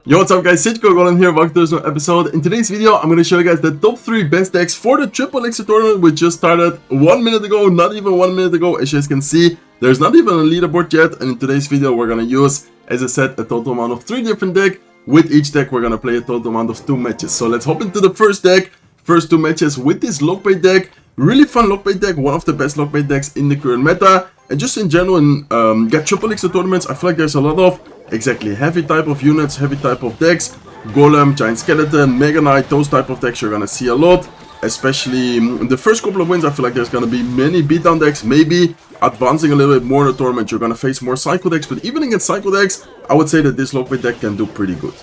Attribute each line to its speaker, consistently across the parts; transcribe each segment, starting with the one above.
Speaker 1: Yo, what's up guys, Goblin here, welcome to this new episode. In today's video, I'm going to show you guys the top 3 best decks for the triple Elixir tournament, which just started 1 minute ago, not even 1 minute ago. As you guys can see, there's not even a leaderboard yet, and in today's video, we're going to use, as I said, a total amount of 3 different decks. With each deck, we're going to play a total amount of 2 matches. So let's hop into the first deck, first 2 matches with this lockbait deck. Really fun lockbait deck, one of the best lockbait decks in the current meta. And just in general, in triple Elixir tournaments, I feel like there's a lot of exactly heavy type of units, heavy type of decks. Golem, Giant Skeleton, Mega Knight, those type of decks you're gonna see a lot. Especially in the first couple of wins, I feel like there's gonna be many beatdown decks. Maybe advancing a little bit more in the tournament, you're gonna face more Psycho decks. But even against Psycho decks, I would say that this lockbait deck can do pretty good.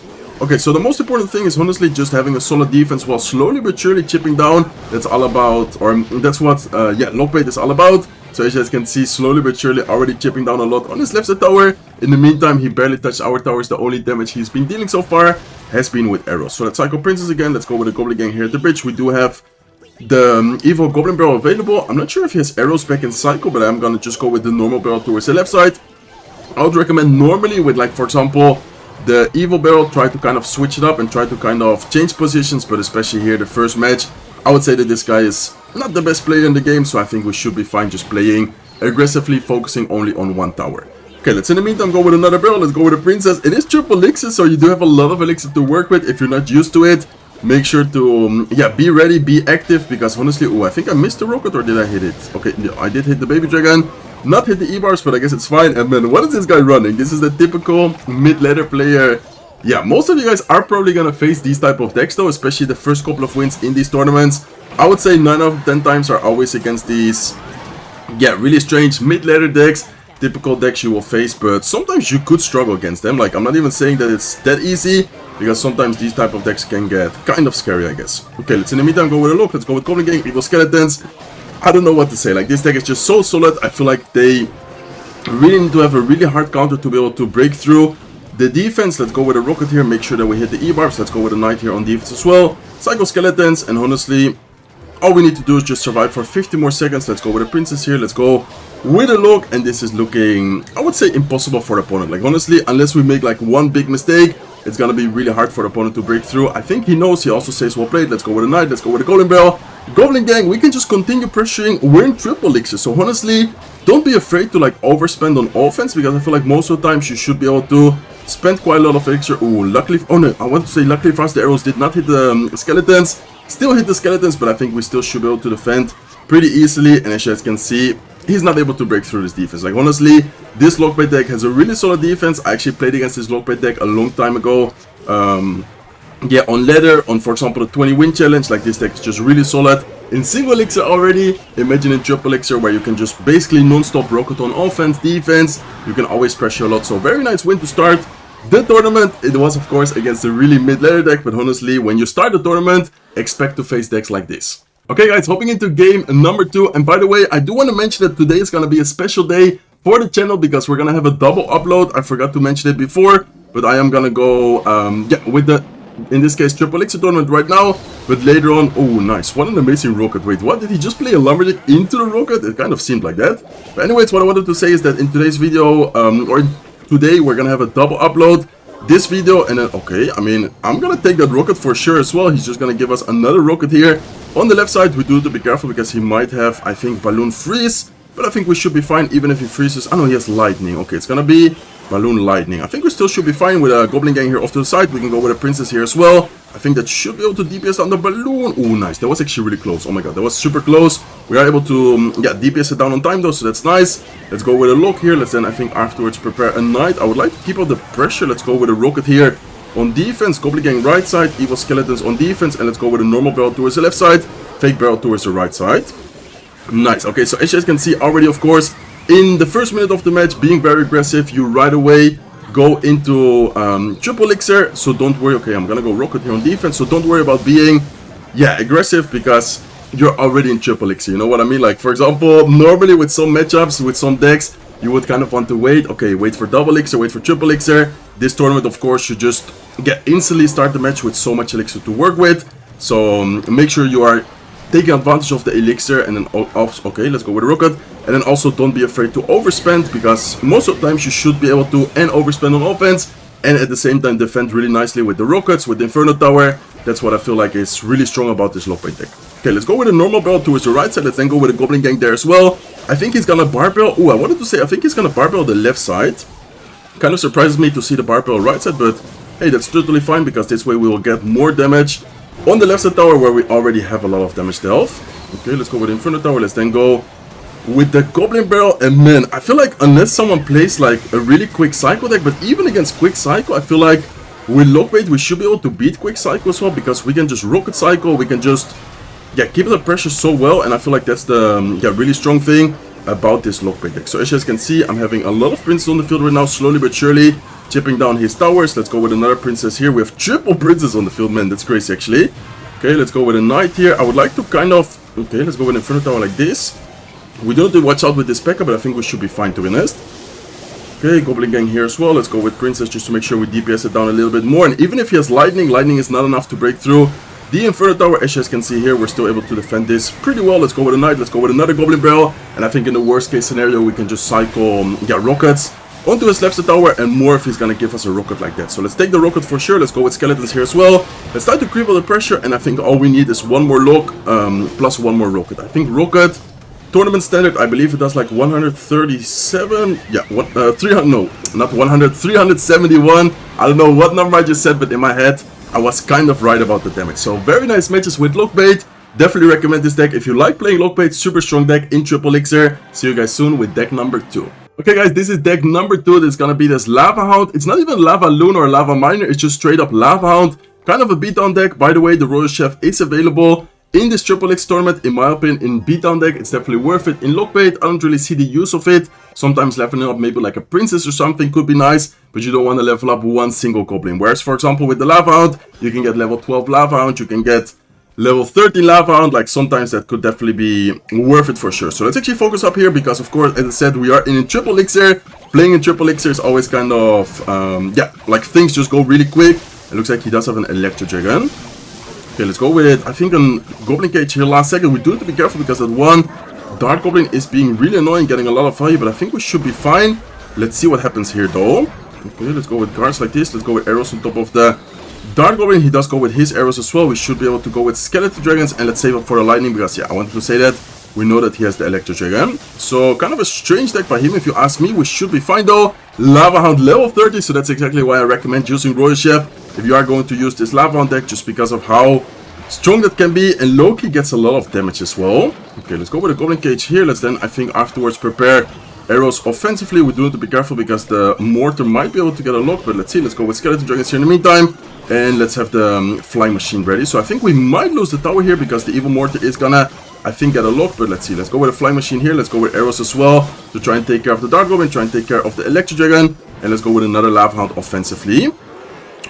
Speaker 1: Okay, so the most important thing is honestly just having a solid defense while slowly but surely chipping down. That's all about, or that's what, lockbait is all about. So as you guys can see, slowly but surely already chipping down a lot on his left side tower. In the meantime, he barely touched our towers. The only damage he's been dealing so far has been with arrows. So that's Psycho Princess again. Let's go with the Goblin Gang here at the bridge. We do have the evil Goblin barrel available. I'm not sure if he has arrows back in Psycho, but I'm gonna just go with the normal barrel towards the left side. I would recommend normally with, like, for example, the evil barrel, try to kind of switch it up and try to kind of change positions. But especially here, the first match, I would say that this guy is not the best player in the game, so I think we should be fine just playing aggressively, focusing only on one tower. Okay, let's in the meantime go with another barrel. Let's go with a princess. It is triple elixir, so you do have a lot of elixir to work with. If you're not used to it, make sure to be ready, be active, because honestly, I think I missed the rocket, or did I hit it? Okay, yeah, I did hit the baby dragon, not hit the E-bars, but I guess it's fine. And then what is this guy running? This is the typical mid-ladder player. Yeah, most of you guys are probably gonna face these type of decks though, especially the first couple of wins in these tournaments. I would say 9 out of 10 times are always against these, really strange mid-ladder decks. Typical decks you will face, but sometimes you could struggle against them. Like, I'm not even saying that it's that easy, because sometimes these type of decks can get kind of scary, I guess. Okay, let's in the meantime go with a look. Let's go with Goblin Gang, Evil Skeletons. I don't know what to say. Like, this deck is just so solid. I feel like they really need to have a really hard counter to be able to break through. The defense, let's go with a rocket here, make sure that we hit the E-barbs. Let's go with a knight here on defense as well. Psycho Skeletons, and honestly, all we need to do is just survive for 50 more seconds. Let's go with a princess here. Let's go with a look, and this is looking, I would say, impossible for the opponent. Like, honestly, unless we make like one big mistake, it's gonna be really hard for the opponent to break through. I think he knows. He also says well played. Let's go with a knight. Let's go with a golden barrel. Goblin Gang, we can just continue pressuring. We're in triple elixir, so honestly, don't be afraid to like overspend on offense, because I feel like most of the times you should be able to spend quite a lot of elixir. Ooh, luckily, oh no, I want to say luckily for us, the arrows did not hit the skeletons. Still hit the skeletons, but I think we still should be able to defend pretty easily. And as you guys can see, he's not able to break through this defense. Like, honestly, this lockbait deck has a really solid defense. I actually played against this lockbait deck a long time ago. On ladder, on, for example, the 20 win challenge. Like, this deck is just really solid. In single elixir already, imagine in triple elixir, where you can just basically non-stop rocket on offense, defense. You can always pressure a lot. So very nice win to start the tournament. It was, of course, against a really mid-ladder deck, but honestly, when you start the tournament, expect to face decks like this. Okay guys, hopping into game number 2, and by the way, I do want to mention that today is going to be a special day for the channel, because we're going to have a double upload. I forgot to mention it before, but I am going to go, with the, in this case, triple elixir tournament right now, but later on, oh nice, what an amazing rocket. Wait, what, did he just play a lumberjack into the rocket? It kind of seemed like that. But anyways, what I wanted to say is that in today's video, today we're gonna have a double upload. This video, and then, okay, I mean, I'm gonna take that rocket for sure as well. He's just gonna give us another rocket here on the left side. We do have to be careful, because he might have, I think, balloon freeze, but I think we should be fine even if he freezes. Oh no, he has lightning. Okay, it's gonna be balloon lightning. I think we still should be fine with a Goblin Gang here off to the side. We can go with a princess here as well. I think that should be able to DPS on the balloon. Oh, nice. That was actually really close. Oh my god, that was super close. We are able to, DPS it down on time though, so that's nice. Let's go with a lock here. Let's then, I think, afterwards prepare a knight. I would like to keep up the pressure. Let's go with a rocket here on defense. Goblin Gang right side, evil skeletons on defense, and let's go with a normal barrel towards the left side, fake barrel towards the right side. Nice. Okay, so as you guys can see already, of course, in the first minute of the match, being very aggressive, you right away go into triple elixir, so don't worry. Okay, I'm gonna go rocket here on defense, so don't worry about being aggressive, because you're already in triple elixir. You know what I mean? Like, for example, normally with some matchups, with some decks, you would kind of want to wait. Okay, wait for double elixir, wait for triple elixir. This tournament, of course, should just instantly start the match with so much elixir to work with. So make sure you are taking advantage of the elixir, and then okay, let's go with a rocket. And then also don't be afraid to overspend, because most of the times you should be able to overspend on offense and at the same time defend really nicely with the rockets, with the Inferno Tower. That's what I feel like is really strong about this Lockbait deck. Okay, let's go with a normal barrel towards the right side. Let's then go with a Goblin Gang there as well. I think he's gonna barbell. Oh, I wanted to say I think he's gonna barbell the left side. Kind of surprises me to see the barbell right side, but hey, that's totally fine because this way we will get more damage on the left side tower where we already have a lot of damage to health. Okay, let's go with Inferno Tower. Let's then go with the Goblin Barrel. And man, I feel like unless someone plays like a really quick cycle deck, but even against quick cycle, I feel like with Lockbait we should be able to beat quick cycle as well, because we can just rocket cycle, we can just keep the pressure so well, and I feel like that's the really strong thing about this Lockbait deck. So as you guys can see, I'm having a lot of princes on the field right now, slowly but surely chipping down his towers. Let's go with another princess here. We have triple princes on the field, man, that's crazy actually. Okay, let's go with a knight here. I would like to kind of, okay, let's go with an Inferno Tower like this. We don't have to watch out with this Pekka, but I think we should be fine, to be honest. Okay, Goblin Gang here as well. Let's go with Princess just to make sure we DPS it down a little bit more. And even if he has Lightning, Lightning is not enough to break through the Inferno Tower. As you guys can see here, we're still able to defend this pretty well. Let's go with a Knight. Let's go with another Goblin Barrel. And I think in the worst case scenario, we can just cycle rockets onto his left side tower and more if he's gonna give us a rocket like that. So let's take the rocket for sure. Let's go with Skeletons here as well. Let's start to cripple the pressure. And I think all we need is one more lock plus one more rocket. I think rocket... Tournament standard, I believe it does like 137, 300, no, not 100, 371. I don't know what number I just said, but in my head, I was kind of right about the damage. So very nice matches with Lockbait. Definitely recommend this deck if you like playing Lockbait. Super strong deck in Triple Elixir. See you guys soon with deck number 2. Okay guys, this is deck number 2. This is gonna be this Lava Hound. It's not even Lava Loon or Lava Miner, it's just straight up Lava Hound. Kind of a beatdown deck. By the way, the Royal Chef is available in this Triple X tournament. In my opinion, in beatdown deck, it's definitely worth it. In Lockbait, I don't really see the use of it. Sometimes leveling up maybe like a princess or something could be nice, but you don't want to level up one single goblin. Whereas, for example, with the Lava Hound, you can get level 12 Lava Hound, you can get level 13 Lava Hound. Like sometimes that could definitely be worth it for sure. So let's actually focus up here because, of course, as I said, we are in Triple Elixir. Playing in Triple Elixir is always kind of, like things just go really quick. It looks like he does have an Electro Dragon. Okay, let's go with, I think, a Goblin Cage here last second. We do have to be careful because that one Dart Goblin is being really annoying, getting a lot of value, but I think we should be fine. Let's see what happens here, though. Okay, let's go with guards like this. Let's go with arrows on top of the Dart Goblin. He does go with his arrows as well. We should be able to go with Skeleton Dragons, and let's save up for the Lightning because, yeah, I wanted to say that. We know that he has the Electro Dragon. So, kind of a strange deck by him, if you ask me. We should be fine, though. Lava Hound level 30, so that's exactly why I recommend using Royal Chef if you are going to use this Lava Hound deck, just because of how strong that can be. And Loki gets a lot of damage as well. Okay, let's go with a Goblin Cage here. Let's then, I think, afterwards prepare arrows offensively. We do have to be careful because the Mortar might be able to get a lock, but let's see. Let's go with Skeleton Dragons here in the meantime. And let's have the Flying Machine ready. So I think we might lose the tower here because the Evil Mortar is gonna, I think, get a lock, but let's see. Let's go with a Flying Machine here. Let's go with arrows as well to try and take care of the Dark Goblin, try and take care of the Electro Dragon. And let's go with another Lava Hound offensively.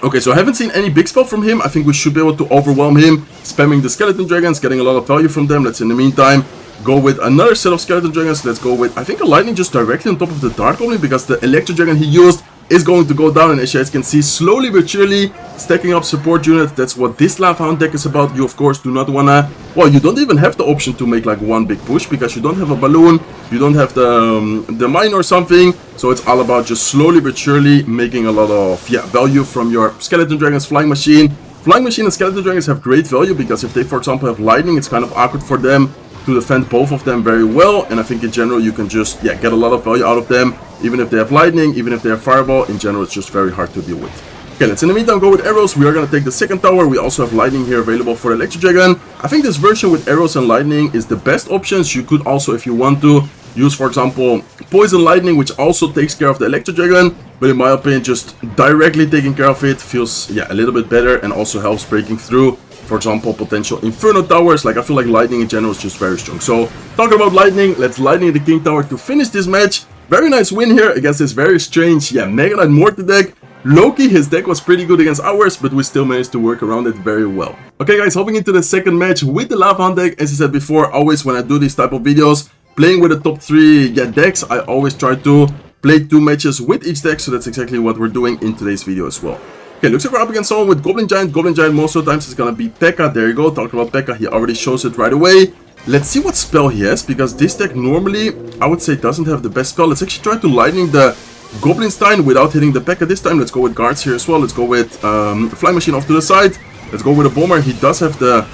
Speaker 1: Okay, so I haven't seen any big spell from him. I think we should be able to overwhelm him, spamming the Skeleton Dragons, getting a lot of value from them. Let's, in the meantime, go with another set of Skeleton Dragons. Let's go with, I think, a Lightning just directly on top of the Dark Goblin, because the Electro Dragon he used is going to go down. And as you guys can see, slowly but surely stacking up support units. That's what this Lava Hound deck is about. You, of course, do not want to... Well, you don't even have the option to make like one big push because you don't have a balloon, you don't have the mine or something. So it's all about just slowly but surely making a lot of value from your Skeleton Dragons, Flying Machine. Flying Machine and Skeleton Dragons have great value because if they, for example, have Lightning, it's kind of awkward for them to defend both of them very well. And I think in general you can just get a lot of value out of them. Even if they have Lightning, even if they have Fireball, in general it's just very hard to deal with. Okay, let's in the meantime go with arrows. We are going to take the second tower. We also have Lightning here available for the Electro Dragon. I think this version with arrows and Lightning is the best options. You could also, if you want to, use, for example, Poison Lightning, which also takes care of the Electro Dragon. But in my opinion, just directly taking care of it feels, a little bit better and also helps breaking through, for example, potential Inferno Towers. Like, I feel like Lightning in general is just very strong. So, talking about Lightning, let's Lightning the King Tower to finish this match. Very nice win here against this very strange, Mega Knight Mortar deck. Loki, his deck was pretty good against ours, but we still managed to work around it very well. Okay guys, hopping into the second match with the Lava Hound deck. As I said before, always when I do these type of videos, playing with the top 3 decks, I always try to play 2 matches with each deck, so that's exactly what we're doing in today's video as well. Okay, looks like we're up against someone with Goblin Giant. Goblin Giant most of the times is gonna be Pekka. There you go, talking about Pekka, he already shows it right away. Let's see what spell he has, because this deck normally, I would say, doesn't have the best spell. Let's actually try to Lightning the Goblin Stein without hitting the Pekka this time. Let's go with guards here as well. Let's go with Flying Machine off to the side. Let's go with a Bomber. He does have the...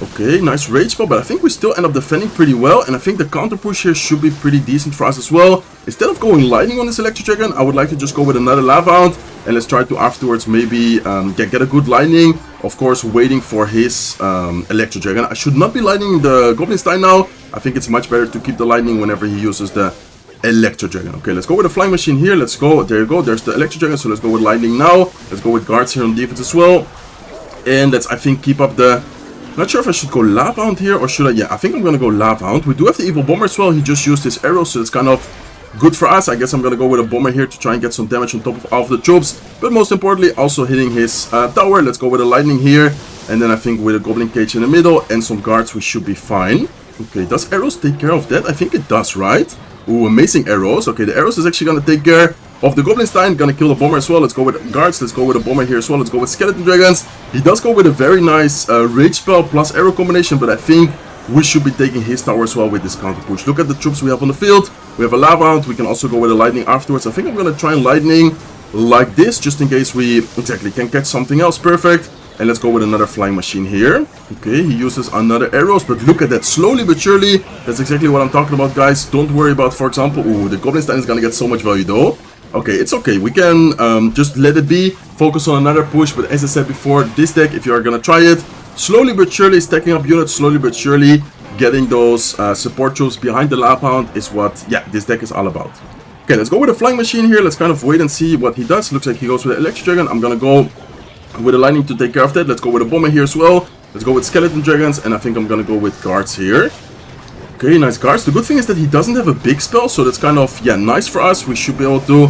Speaker 1: Okay, nice rage spell, but I think we still end up defending pretty well, and I think the counter push here should be pretty decent for us as well. Instead of going lightning on this Electro Dragon, I would like to just go with another Lava Hound, and let's try to afterwards maybe get a good lightning. Of course, waiting for his Electro Dragon. I should not be lightning the Goblin Stein now. I think it's much better to keep the lightning whenever he uses the Electro Dragon. Okay, let's go with a Flying Machine here. Let's go. There you go. There's the Electro Dragon, so let's go with lightning now. Let's go with guards here on defense as well. And let's, I think, keep up the... Not sure if I should go Lava Hound here or should I? Yeah, I think I'm going to go Lava Hound. We do have the Evil Bomber as well. He just used his arrow, so it's kind of good for us. I guess I'm going to go with a Bomber here to try and get some damage on top of all of the troops. But most importantly, also hitting his tower. Let's go with a Lightning here. And then I think with a Goblin Cage in the middle and some guards, we should be fine. Okay, does arrows take care of that? I think it does, right? Ooh, amazing arrows. Okay, the arrows is actually going to take care of the Goblin Stein. Gonna kill the Bomber as well. Let's go with guards. Let's go with a Bomber here as well. Let's go with Skeleton Dragons. He does go with a very nice rage spell plus arrow combination, but I think we should be taking his tower as well with this counter push. Look at the troops we have on the field. We have a Lava Hound. We can also go with a Lightning afterwards. I think I'm gonna try and Lightning like this, just in case we exactly can catch something else. Perfect. And let's go with another Flying Machine here. Okay, he uses another arrows, but look at that. Slowly but surely, that's exactly what I'm talking about, guys. Don't worry about, for example, ooh, the Goblin Stein is gonna get so much value though. Okay, it's okay. We can just let it be. Focus on another push, but as I said before, this deck, if you are gonna try it, slowly but surely stacking up units, slowly but surely getting those support troops behind the Lava Hound is what, yeah, this deck is all about. Okay, let's go with a Flying Machine here. Let's kind of wait and see what he does. Looks like he goes with the Electric Dragon. I'm gonna go with a Lightning to take care of that. Let's go with a Bomber here as well. Let's go with Skeleton Dragons, and I think I'm gonna go with guards here. Okay, nice guards. The good thing is that he doesn't have a big spell, so that's kind of, yeah, nice for us. We should be able to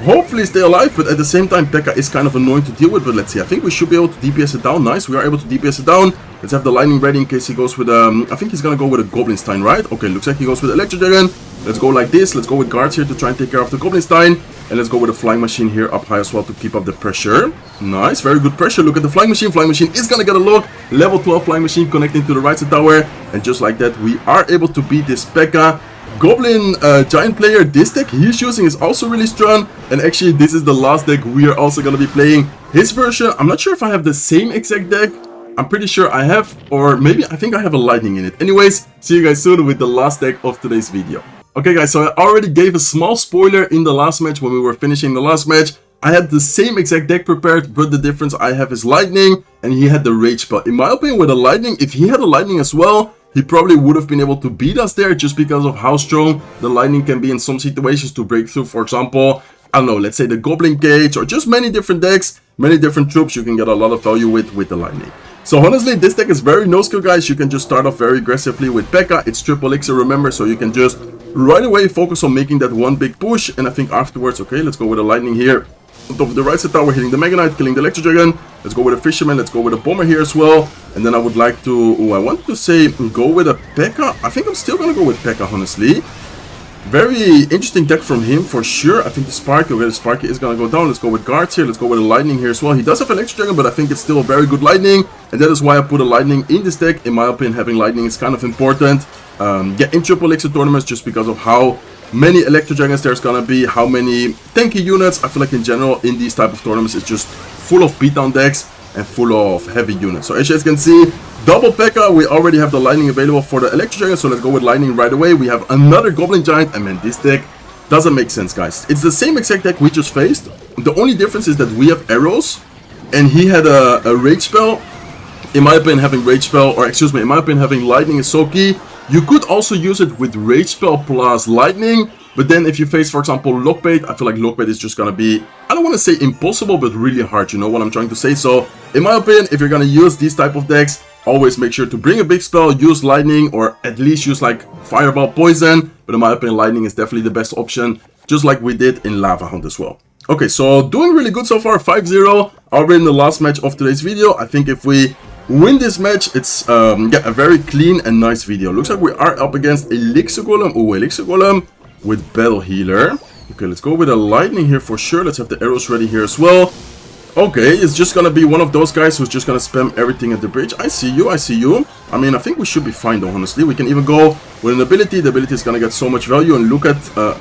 Speaker 1: hopefully stay alive, but at the same time, Pekka is kind of annoying to deal with, but let's see. I think we should be able to DPS it down. Nice, we are able to DPS it down. Let's have the Lightning ready in case he goes with, I think he's gonna go with a Goblin Stein, right? Okay, looks like he goes with Electric Dragon. Let's go like this. Let's go with guards here to try and take care of the Goblin Stein. And let's go with a Flying Machine here up high as well to keep up the pressure. Nice, very good pressure. Look at the Flying Machine. Flying Machine is gonna get a lock. Level 12 Flying Machine connecting to the right side tower. And just like that, we are able to beat this Pekka. Goblin Giant player, this deck he's using is also really strong. And actually, this is the last deck we are also gonna be playing. His version, I'm not sure if I have the same exact deck. I'm pretty sure I have, or maybe I think I have a Lightning in it. Anyways, see you guys soon with the last deck of today's video. Okay guys, so I already gave a small spoiler in the last match when we were finishing the last match. I had the same exact deck prepared, but the difference I have is Lightning, and he had the Rage spell. In my opinion, with a Lightning, if he had a Lightning as well, he probably would have been able to beat us there just because of how strong the Lightning can be in some situations to break through. For example, I don't know, let's say the Goblin Cage, or just many different decks, many different troops you can get a lot of value with the Lightning. So honestly, this deck is very no-skill, guys. You can just start off very aggressively with Pekka. It's triple Elixir, remember, so you can just right away focus on making that one big push. And I think afterwards, okay, let's go with a Lightning here on top of the right side tower, hitting the Mega Knight, killing the Electric Dragon. Let's go with a Fisherman, let's go with a Bomber here as well. And then I would like to, I wanted to say go with a Pekka. I think I'm still gonna go with Pekka, honestly. Very interesting deck from him for sure. I think the Sparky, okay, the Sparky is gonna go down. Let's go with guards here. Let's go with a Lightning here as well. He does have an Electric Dragon, but I think it's still a very good Lightning. And that is why I put a Lightning in this deck. In my opinion, having Lightning is kind of important. Yeah, in triple Elixir tournaments, just because of how many Electric Dragons there's gonna be, how many tanky units. I feel like in general, in these type of tournaments, it's just full of beatdown decks and full of heavy units. So as you guys can see, double Pekka, we already have the Lightning available for the Electric Dragon, so let's go with Lightning right away. We have another Goblin Giant, and man, this deck doesn't make sense, guys. It's the same exact deck we just faced. The only difference is that we have arrows, and he had a Rage spell. In my opinion, having Rage spell, or excuse me, in my opinion, having Lightning is so key. You could also use it with Rage spell plus Lightning, but then if you face, for example, Lockbait, I feel like Lockbait is just gonna be, I don't want to say impossible, but really hard, you know what I'm trying to say. So, in my opinion, if you're gonna use these type of decks, always make sure to bring a big spell, use Lightning, or at least use like Fireball, Poison. But in my opinion, Lightning is definitely the best option, just like we did in Lava Hound as well. Okay, so doing really good so far, 5-0, already in the last match of today's video. I think if we win this match, it's yeah, a very clean and nice video. Looks like we are up against Elixir Golem. Oh, Elixir Golem with Battle Healer. Okay, let's go with a Lightning here for sure. Let's have the arrows ready here as well. Okay, it's just gonna be one of those guys who's just gonna spam everything at the bridge. I see you, I see you. I mean, I think we should be fine though, honestly. We can even go with an ability. The ability is gonna get so much value. And look at,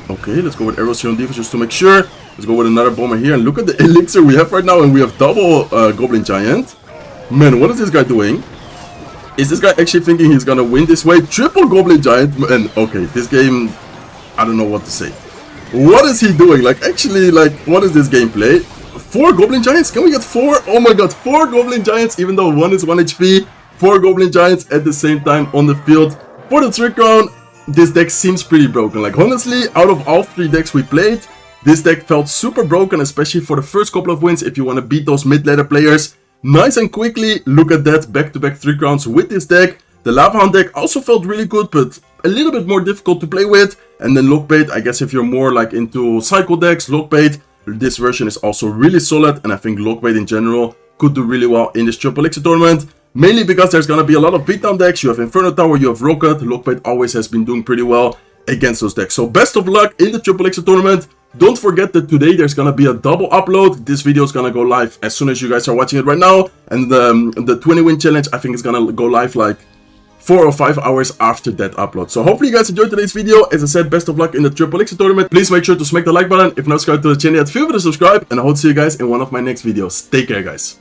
Speaker 1: okay, let's go with arrows here on defense just to make sure. Let's go with another bomber here. And look at the elixir we have right now. And we have double Goblin Giant. Man, what is this guy doing? Is this guy actually thinking he's gonna win this way? Triple Goblin Giant. And okay, this game, I don't know what to say. What is he doing? Like, actually, like, what is this gameplay? 4 Goblin Giants? Can we get 4? Oh my god, 4 Goblin Giants, even though 1 is 1 HP. 4 Goblin Giants at the same time on the field. For the trick round, this deck seems pretty broken. Like, honestly, out of all 3 decks we played, this deck felt super broken, especially for the first couple of wins if you want to beat those mid-ladder players. Nice and quickly, look at that, back-to-back trick rounds with this deck. The Lava Hound deck also felt really good, but a little bit more difficult to play with. And then Lockbait, I guess if you're more like into cycle decks, Lockbait, this version is also really solid, and I think Lockbait in general could do really well in this Triple Elixir tournament. Mainly because there's gonna be a lot of beatdown decks. You have Inferno Tower, you have Rocket. Lockbait always has been doing pretty well against those decks. So best of luck in the Triple Elixir tournament. Don't forget that today there's gonna be a double upload. This video is gonna go live as soon as you guys are watching it right now. And the 20 win challenge, I think, is gonna go live like 4 or 5 hours after that upload. So hopefully you guys enjoyed today's video. As I said, best of luck in the Triple Elixir tournament. Please make sure to smack the like button. If not subscribed to the channel yet, feel free to subscribe. And I hope to see you guys in one of my next videos. Take care, guys.